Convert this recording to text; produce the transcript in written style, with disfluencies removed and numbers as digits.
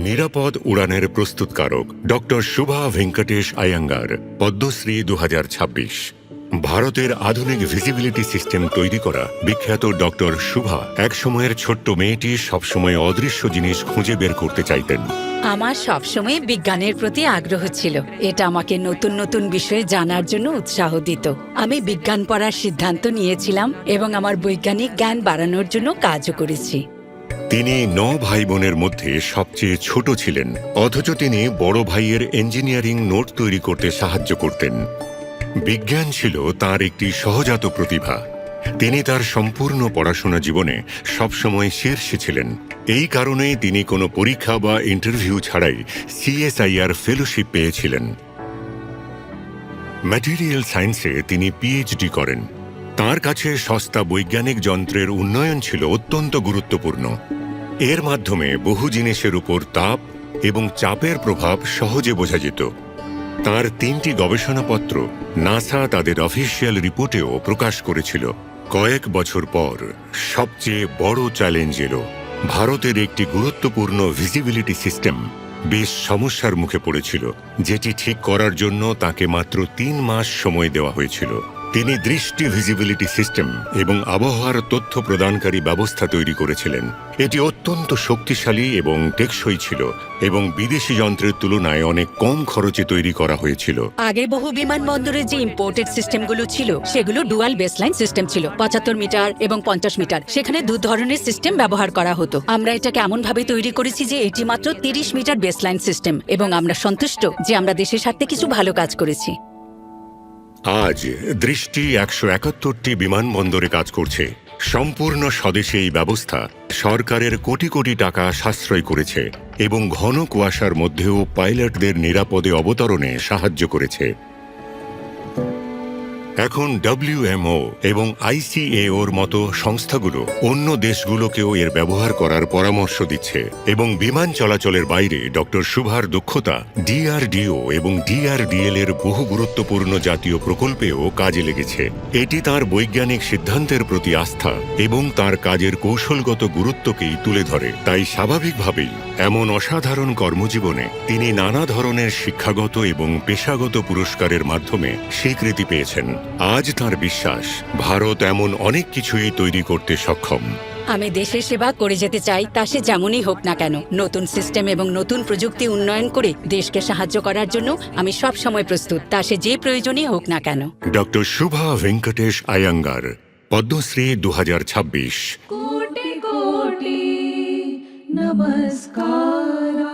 নিরাপদ উড়ানের প্রস্তুতকারক ডক্টর শুভা ভেঙ্কটেশ আয়াঙ্গার, পদ্মশ্রী 2026। ভারতের আধুনিক ভিজিবিলিটি সিস্টেম তৈরি করা বিখ্যাত ডক্টর শুভা একসময়ের ছোট্ট মেয়েটি সবসময় অদৃশ্য জিনিস খুঁজে বের করতে চাইতেন। আমার সবসময় বিজ্ঞানের প্রতি আগ্রহ ছিল। এটা আমাকে নতুন নতুন বিষয়ে জানার জন্য উৎসাহ দিত। আমি বিজ্ঞান পড়ার সিদ্ধান্ত নিয়েছিলাম এবং আমার বৈজ্ঞানিক জ্ঞান বাড়ানোর জন্য কাজও করেছি। তিনি 9 ভাই বোনের মধ্যে সবচেয়ে ছোট ছিলেন, অথচ তিনি বড় ভাইয়ের ইঞ্জিনিয়ারিং নোট তৈরি করতে সাহায্য করতেন। বিজ্ঞান ছিল তার একটি সহজাত প্রতিভা। তিনি তার সম্পূর্ণ পড়াশোনা জীবনে সবসময় শীর্ষে ছিলেন। এই কারণেই তিনি কোনো পরীক্ষা বা ইন্টারভিউ ছাড়াই CSIR ফেলোশিপ পেয়েছিলেন। ম্যাটেরিয়াল সায়েন্সে তিনি PhD করেন। তার কাছে সস্তা বৈজ্ঞানিক যন্ত্রের উন্নয়ন ছিল অত্যন্ত গুরুত্বপূর্ণ। এর মাধ্যমে বহু জিনিসের উপর তাপ এবং চাপের প্রভাব সহজে বোঝা যেত। তার 3টি গবেষণাপত্র নাসা তাদের অফিসিয়াল রিপোর্টেও প্রকাশ করেছিল। কয়েক বছর পর সবচেয়ে বড় চ্যালেঞ্জ এলো। ভারতের একটি গুরুত্বপূর্ণ ভিজিবিলিটি সিস্টেম বেশ সমস্যার মুখে পড়েছিল, যেটি ঠিক করার জন্য তাকে মাত্র 3 মাস সময় দেওয়া হয়েছিল। তিনি দৃষ্টি ভিজিবিলিটি সিস্টেম এবং আবহাওয়ার তথ্য প্রদানকারী ব্যবস্থা তৈরি করেছিলেন। এটি অত্যন্ত শক্তিশালী এবং টেকসই ছিল এবং বিদেশি যন্ত্রের তুলনায় অনেক কম খরচে তৈরি করা হয়েছিল। আগে বহু বিমানবন্দরে যে ইম্পোর্টেড সিস্টেমগুলো ছিল সেগুলো ডুয়াল বেসলাইন সিস্টেম ছিল, 75 মিটার এবং 50 মিটার। সেখানে 2 ধরনের সিস্টেম ব্যবহার করা হতো। আমরা এটাকে এমন ভাবে তৈরি করেছি যে এটি মাত্র 30 মিটার বেসলাইন সিস্টেম এবং আমরা সন্তুষ্ট যে আমরা দেশের স্বার্থে কিছু ভালো কাজ করেছি। আজ দৃষ্টি 171টি বিমানবন্দরে কাজ করছে। সম্পূর্ণ স্বদেশে এই ব্যবস্থা সরকারের কোটি কোটি টাকা সাশ্রয় করেছে এবং ঘন কুয়াশার মধ্যেও পাইলটদের নিরাপদে অবতরণে সাহায্য করেছে। এখন WMO এবং ICAOর মতো সংস্থাগুলো অন্য দেশগুলোকেও এর ব্যবহার করার পরামর্শ দিচ্ছে এবং বিমান চলাচলের বাইরে ডক্টর শুভার দক্ষতা DRDO এবং DRDL এর বহু গুরুত্বপূর্ণ জাতীয় প্রকল্পেও কাজে লেগেছে। এটি তার বৈজ্ঞানিক সিদ্ধান্তের প্রতি আস্থা এবং তার কাজের কৌশলগত গুরুত্বকেই তুলে ধরে। তাই স্বাভাবিকভাবেই এমন অসাধারণ কর্মজীবনে তিনি নানা ধরনের শিক্ষাগত এবং পেশাগত পুরস্কারের মাধ্যমে স্বীকৃতি পেয়েছেন। আজ তার বিশ্বাস, ভারত এমন অনেক কিছুই তৈরি করতে সক্ষম। আমি দেশের সেবা করে যেতে চাই, তা সে যেমনই হোক না কেন। নতুন সিস্টেম এবং নতুন প্রযুক্তি উন্নয়ন করে দেশকে সাহায্য করার জন্য আমি সব সময় প্রস্তুত, তা সে যে প্রয়োজনই হোক না কেন। ডক্টর শুভা ভেঙ্কটেশ আয়াঙ্গার, পদ্মশ্রী 2026। कोटि कोटि नमस्कारा।